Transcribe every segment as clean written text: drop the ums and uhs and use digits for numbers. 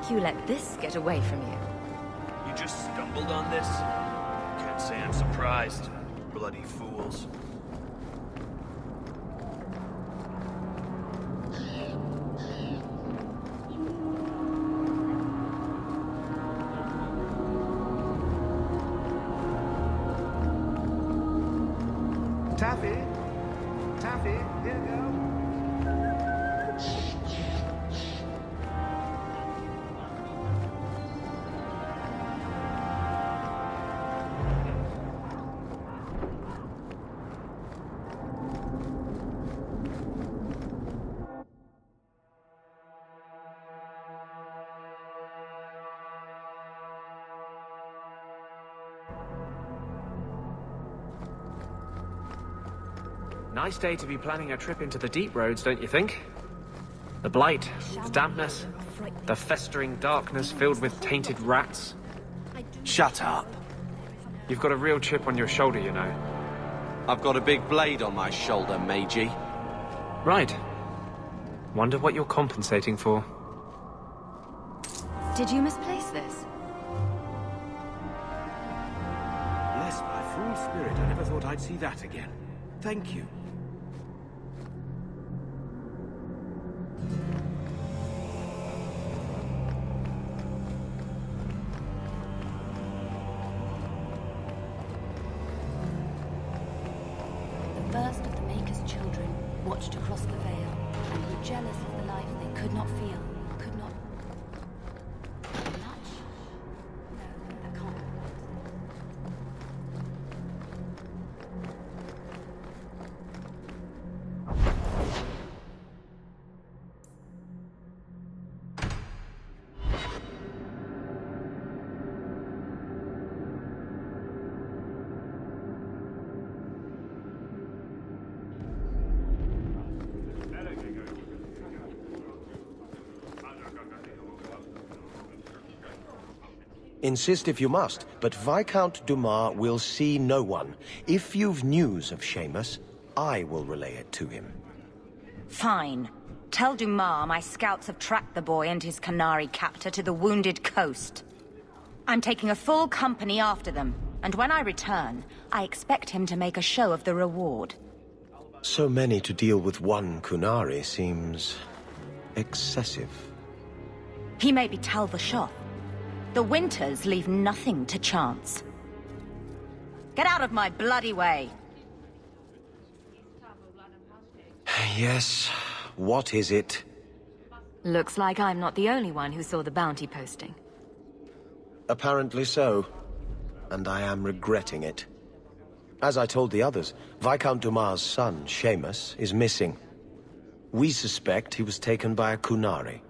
think you let this get away from you? You just stumbled on this? Can't say I'm surprised. Bloody fools. Taffy? Taffy, here you go. Nice day to be planning a trip into the deep roads, don't you think? The blight, the dampness, the festering darkness filled with tainted rats. Shut up. You've got a real chip on your shoulder, you know. I've got a big blade on my shoulder, Meiji. Right. Wonder what you're compensating for. Did you misplace this? Bless my fool spirit, I never thought I'd see that again. Thank you. The first of the Maker's children watched across the veil and were jealous of the life they could not feel, could not touch. No, that can't be. Insist if you must, but Viscount Dumas will see no one. If you've news of Seamus, I will relay it to him. Fine. Tell Dumas my scouts have tracked the boy and his Canary captor to the wounded coast. I'm taking a full company after them, and when I return, I expect him to make a show of the reward. So many to deal with one Kunari seems excessive. He may be Talva. The Winters leave nothing to chance. Get out of my bloody way! Yes, what is it? Looks like I'm not the only one who saw the bounty posting. Apparently so, and I am regretting it. As I told the others, Viscount Dumas' son, Seamus, is missing. We suspect he was taken by a Kunari.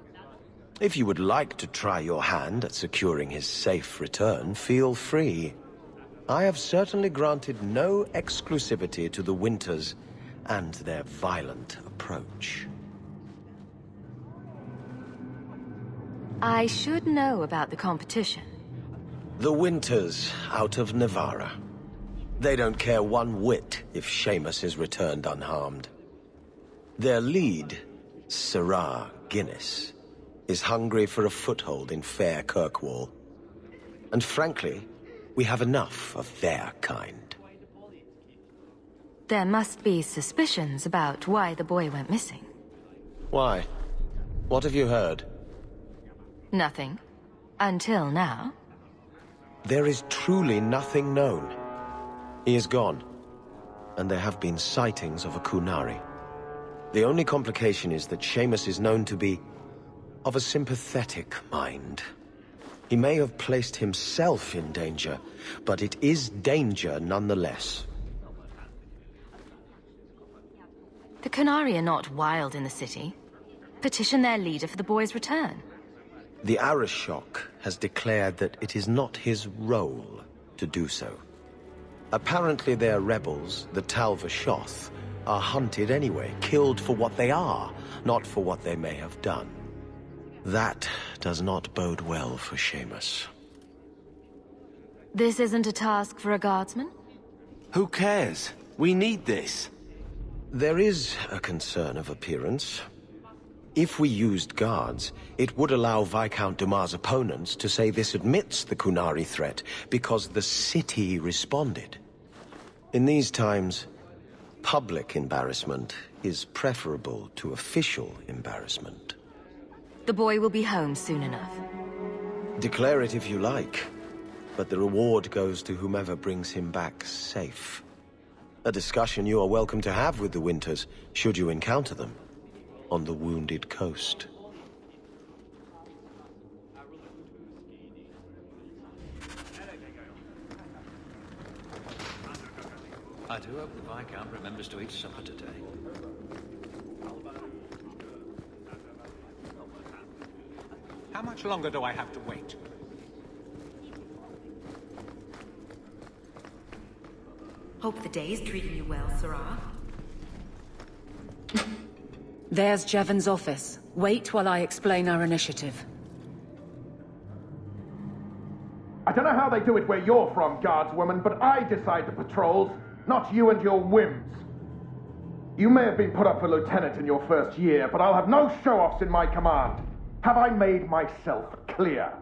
If you would like to try your hand at securing his safe return, feel free. I have certainly granted no exclusivity to the Winters and their violent approach. I should know about the competition. The Winters out of Navarra. They don't care one whit if Seamus is returned unharmed. Their lead, Sirrah Guinness, is hungry for a foothold in fair Kirkwall. And frankly, we have enough of their kind. There must be suspicions about why the boy went missing. Why? What have you heard? Nothing. Until now. There is truly nothing known. He is gone, and there have been sightings of a Kunari. The only complication is that Seamus is known to be of a sympathetic mind. He may have placed himself in danger, but it is danger nonetheless. The Canari are not wild in the city. Petition their leader for the boy's return. The Arishok has declared that it is not his role to do so. Apparently their rebels, the Talva Shoth, are hunted anyway, killed for what they are, not for what they may have done. That does not bode well for Seamus. This isn't a task for a guardsman? Who cares? We need this. There is a concern of appearance. If we used guards, it would allow Viscount Dumas' opponents to say this admits the Qunari threat, because the city responded. In these times, public embarrassment is preferable to official embarrassment. The boy will be home soon enough. Declare it if you like, but the reward goes to whomever brings him back safe. A discussion you are welcome to have with the Winters, should you encounter them, on the Wounded Coast. I do hope the Viscount remembers to eat supper today. How much longer do I have to wait? Hope the day's treating you well, Sarah. There's Jevon's office. Wait while I explain our initiative. I don't know how they do it where you're from, guardswoman, but I decide the patrols, not you and your whims. You may have been put up for lieutenant in your first year, but I'll have no show-offs in my command. Have I made myself clear?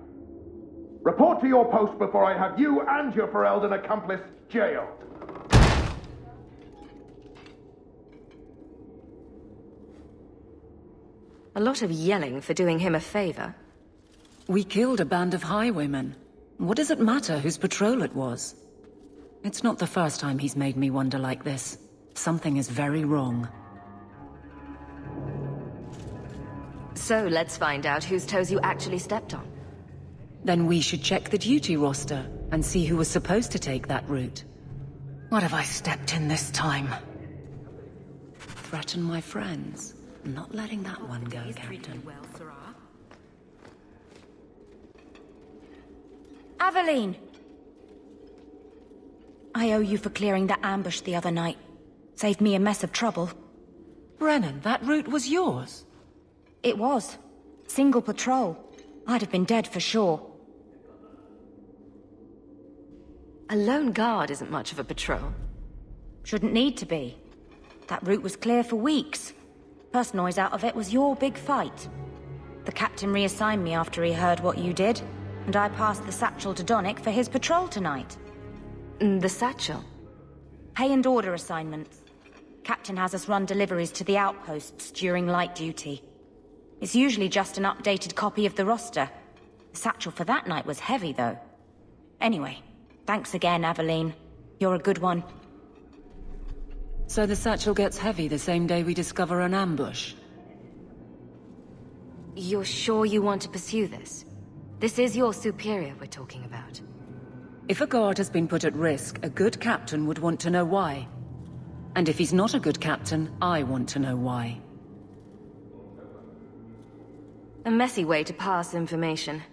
Report to your post before I have you and your Ferelden accomplice jailed. A lot of yelling for doing him a favor. We killed a band of highwaymen. What does it matter whose patrol it was? It's not the first time he's made me wonder like this. Something is very wrong. So let's find out whose toes you actually stepped on. Then we should check the duty roster and see who was supposed to take that route. What have I stepped in this time? Threaten my friends. I'm not letting that one go, Captain. Aveline! I owe you for clearing the ambush the other night. Saved me a mess of trouble. Brennan, that route was yours? It was. Single patrol. I'd have been dead for sure. A lone guard isn't much of a patrol. Shouldn't need to be. That route was clear for weeks. First noise out of it was your big fight. The captain reassigned me after he heard what you did, and I passed the satchel to Donnic for his patrol tonight. The satchel? Pay and order assignments. Captain has us run deliveries to the outposts during light duty. It's usually just an updated copy of the roster. The satchel for that night was heavy, though. Anyway, thanks again, Aveline. You're a good one. So the satchel gets heavy the same day we discover an ambush? You're sure you want to pursue this? This is your superior we're talking about. If a guard has been put at risk, a good captain would want to know why. And if he's not a good captain, I want to know why. A messy way to pass information.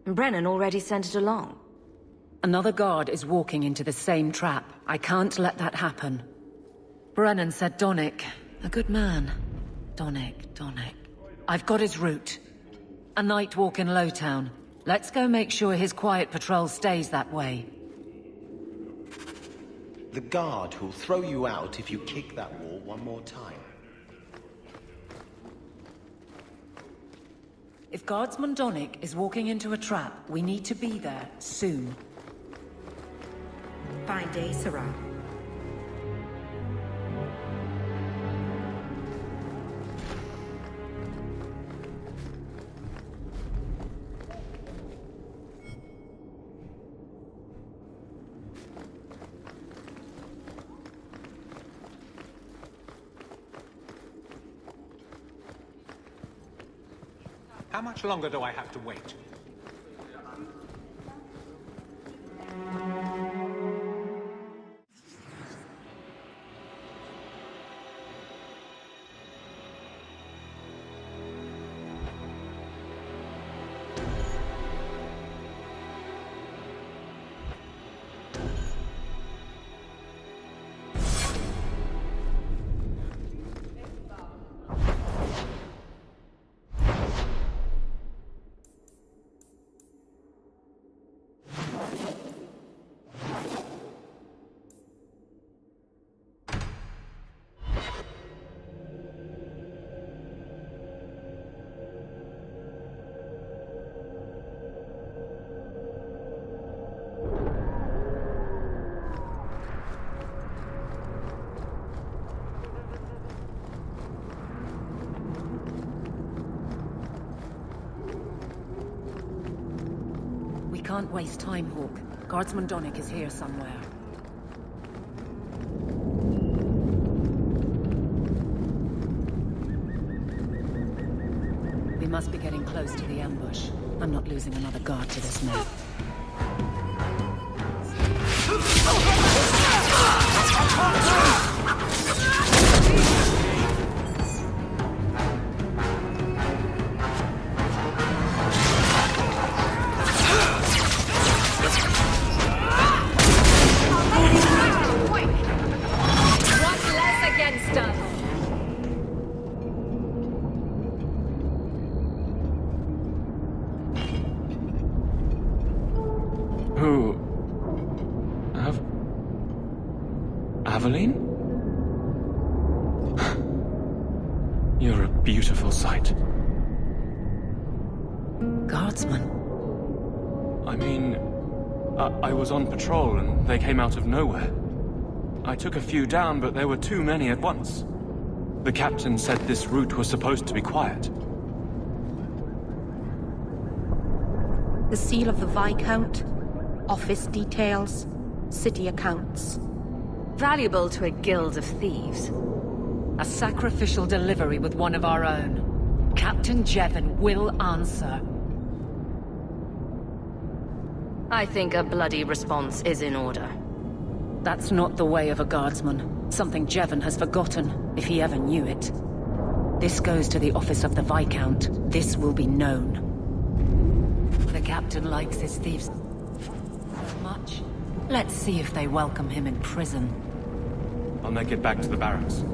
Brennan already sent it along. Another guard is walking into the same trap. I can't let that happen. Brennan said Donnic. A good man. Donnic. I've got his route. A night walk in Lowtown. Let's go make sure his quiet patrol stays that way. The guard who'll throw you out if you kick that wall one more time. If Guardsman Donnic is walking into a trap, we need to be there soon. Fine day, Sarah. How much longer do I have to wait? We can't waste time, Hawk. Guardsman Donick is here somewhere. We must be getting close to the ambush. I'm not losing another guard to this man. What's less against us? Who? Aveline? You're a beautiful sight. Guardsman? I mean, I was on patrol and they came out of nowhere. I took a few down, but there were too many at once. The captain said this route was supposed to be quiet. The seal of the Viscount, office details, city accounts. Valuable to a guild of thieves. A sacrificial delivery with one of our own. Captain Jevon will answer. I think a bloody response is in order. That's not the way of a guardsman. Something Jevon has forgotten, if he ever knew it. This goes to the office of the Viscount. This will be known. The captain likes his thieves so much. Let's see if they welcome him in prison. I'll make it back to the barracks.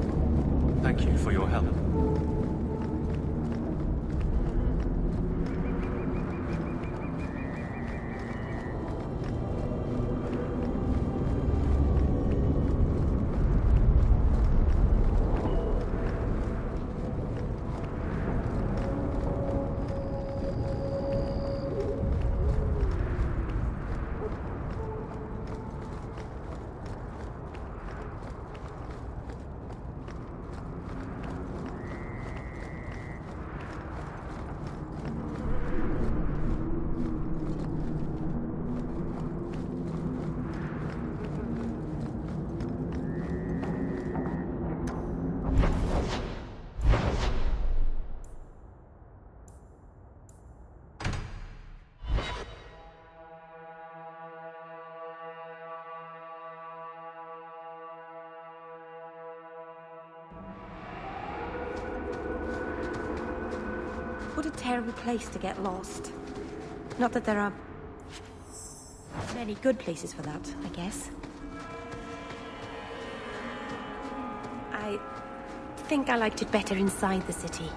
Thank you for your help. What a terrible place to get lost. Not that there are many good places for that, I guess. I think I liked it better inside the city.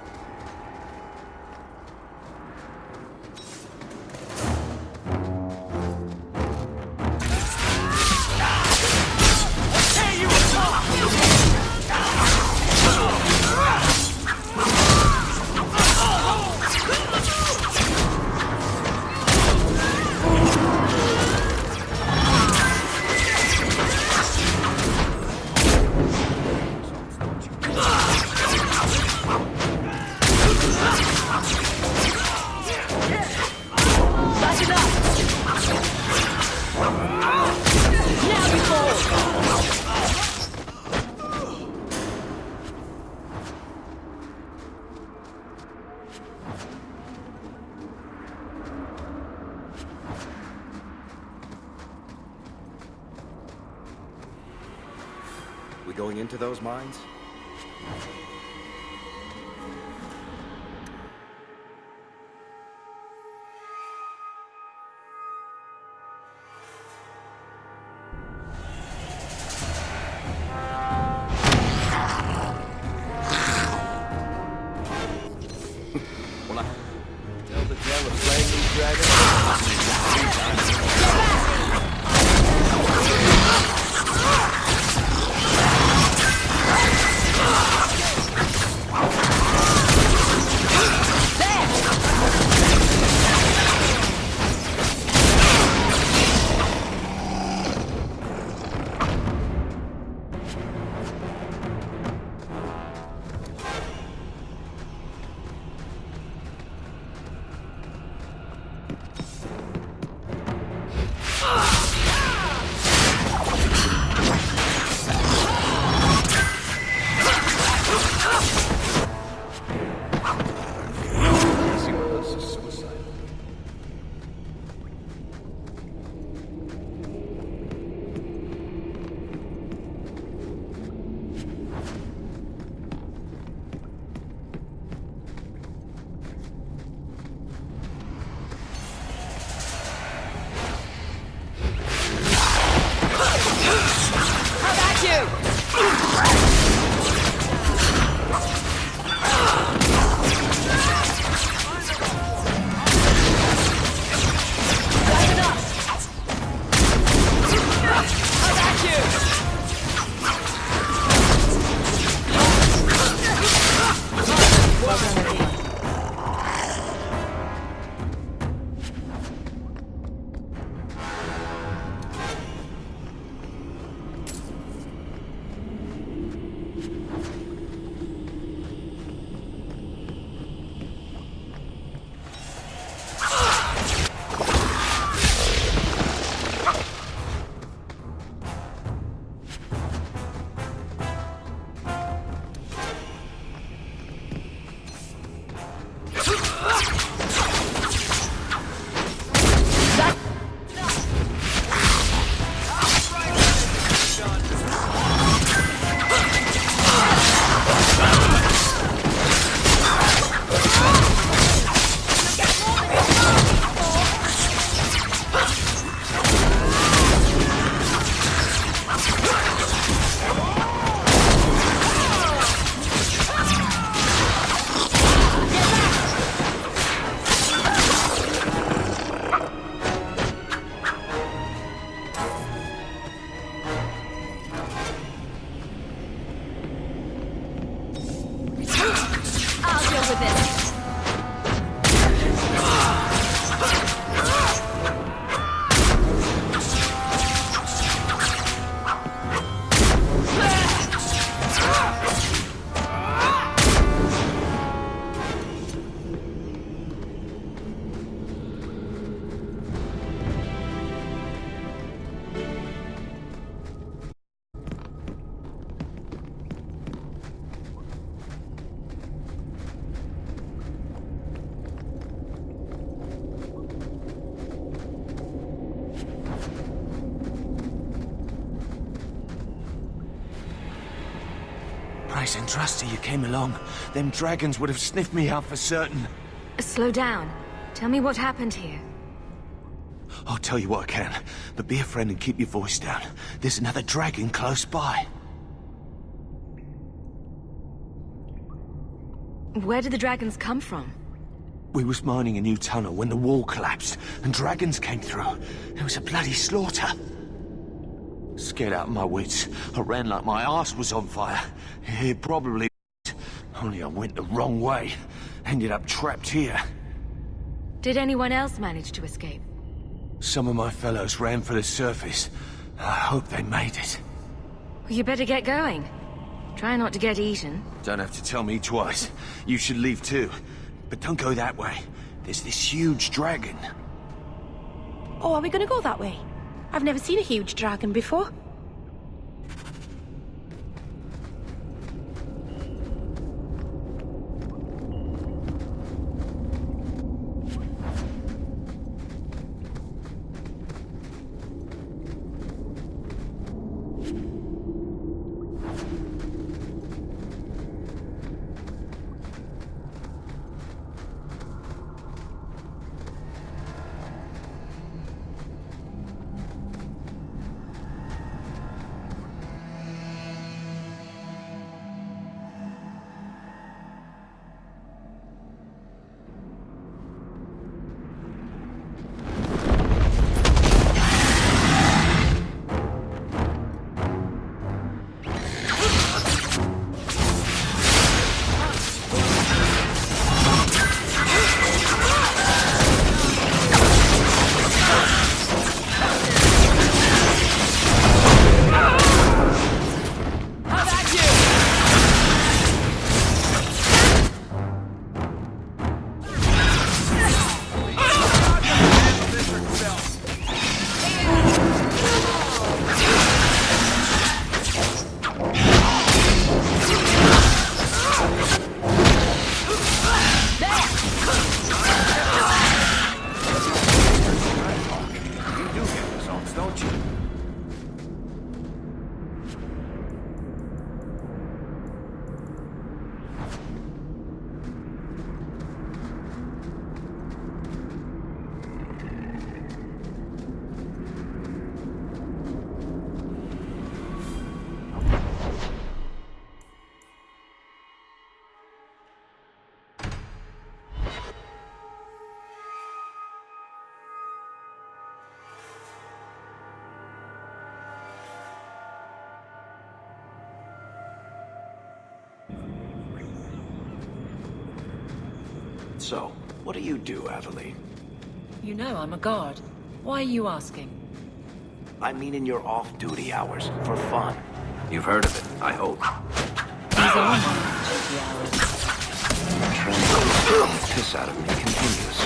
We going into those mines? When I tell the tale of slaying these dragons, nice and trusty you came along. Them dragons would have sniffed me out for certain. Slow down. Tell me what happened here. I'll tell you what I can, but be a friend and keep your voice down. There's another dragon close by. Where did the dragons come from? We was mining a new tunnel when the wall collapsed, and dragons came through. It was a bloody slaughter. Scared out of my wits, I ran like my arse was on fire. It probably... Only I went the wrong way. Ended up trapped here. Did anyone else manage to escape? Some of my fellows ran for the surface. I hope they made it. Well, you better get going. Try not to get eaten. Don't have to tell me twice. You should leave too. But don't go that way. There's this huge dragon. Oh, are we gonna go that way? I've never seen a huge dragon before. So, what do you do, Adelaide? You know I'm a guard. Why are you asking? I mean in your off-duty hours, for fun. You've heard of it, I hope. These are my duty hours. The trend of scaring the piss out of me continues.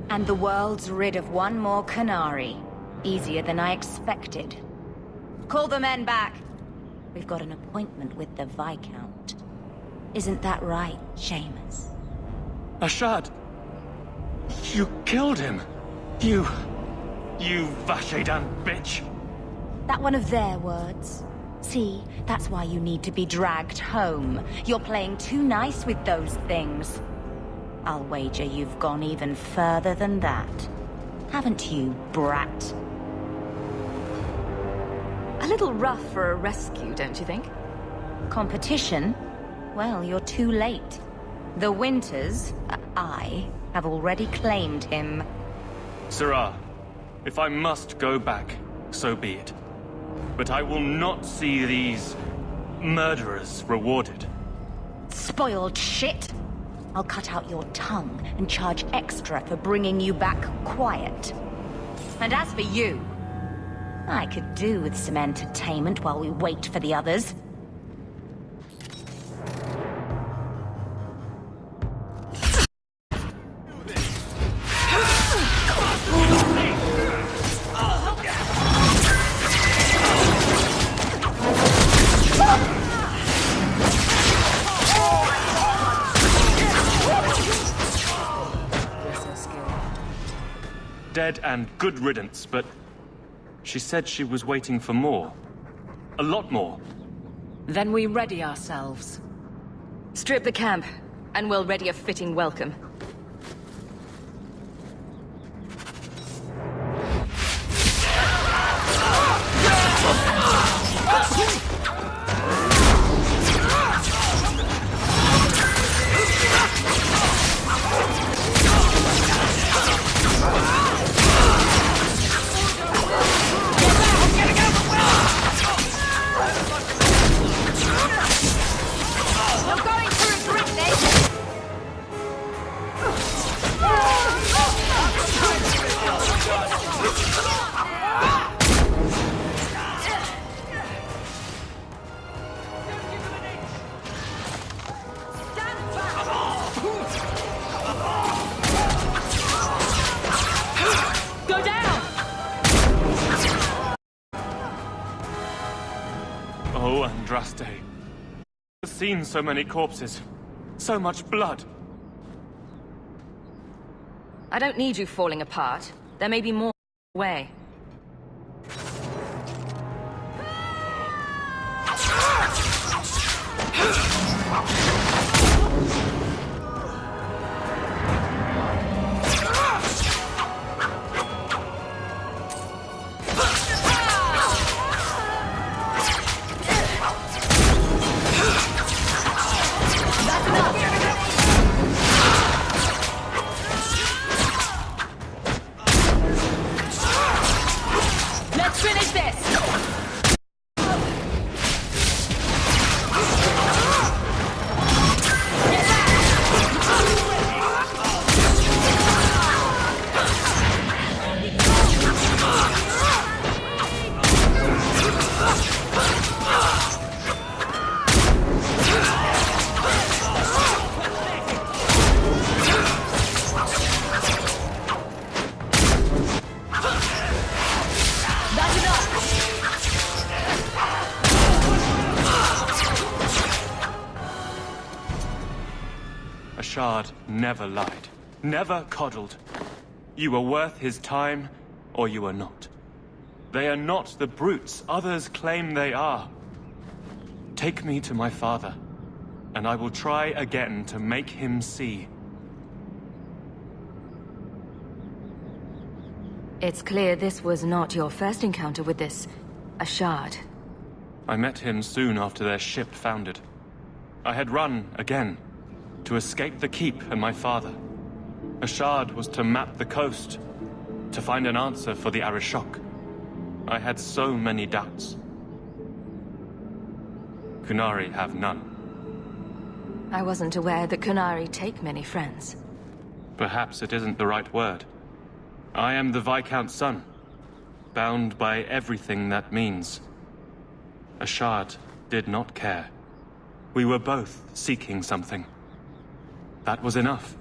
And the world's rid of one more Canary. Easier than I expected. Call the men back. We've got an appointment with the Viscount. Isn't that right, Seamus? Ashad! You killed him! You Vashedan bitch! That one of their words. See, that's why you need to be dragged home. You're playing too nice with those things. I'll wager you've gone even further than that. haven't you, brat? A little rough for a rescue, don't you think? Competition? Well, you're too late. The Winters, I, have already claimed him. Sirrah, if I must go back, so be it. But I will not see these murderers rewarded. Spoiled shit! I'll cut out your tongue and charge extra for bringing you back quiet. And as for you, I could do with some entertainment while we wait for the others. Dead and good riddance, but she said she was waiting for more. A lot more. Then we ready ourselves. Strip the camp, and we'll ready a fitting welcome. Oh, Andraste. I've seen so many corpses. So much blood. I don't need you falling apart. There may be more way. Shard never lied, never coddled. You were worth his time, or you are not. They are not the brutes others claim they are. Take me to my father, and I will try again to make him see. It's clear this was not your first encounter with this Ashard. I met him soon after their ship foundered. I had run again, to escape the keep and my father. Ashard was to map the coast, to find an answer for the Arishok. I had so many doubts. Kunari have none. I wasn't aware that Kunari take many friends. Perhaps it isn't the right word. I am the Viscount's son, bound by everything that means. Ashard did not care. We were both seeking something. That was enough.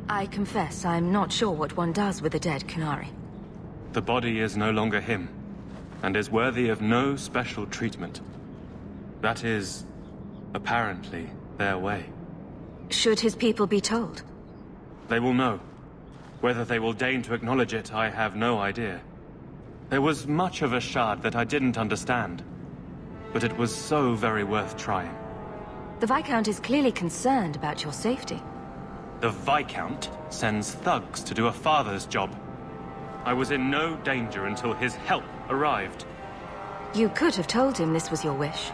I confess, I'm not sure what one does with a dead Kunari. The body is no longer him, and is worthy of no special treatment. That is, apparently, their way. Should his people be told? They will know. Whether they will deign to acknowledge it, I have no idea. There was much of Ashard that I didn't understand, but it was so very worth trying. The Viscount is clearly concerned about your safety. The Viscount sends thugs to do a father's job. I was in no danger until his help arrived. You could have told him this was your wish.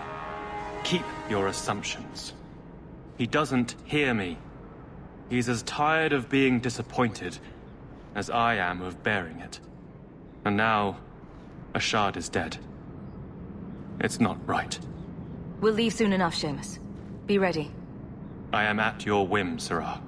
Keep your assumptions. He doesn't hear me. He's as tired of being disappointed as I am of bearing it. And now, Ashad is dead. It's not right. We'll leave soon enough, Seamus. Be ready. I am at your whim, Sarah.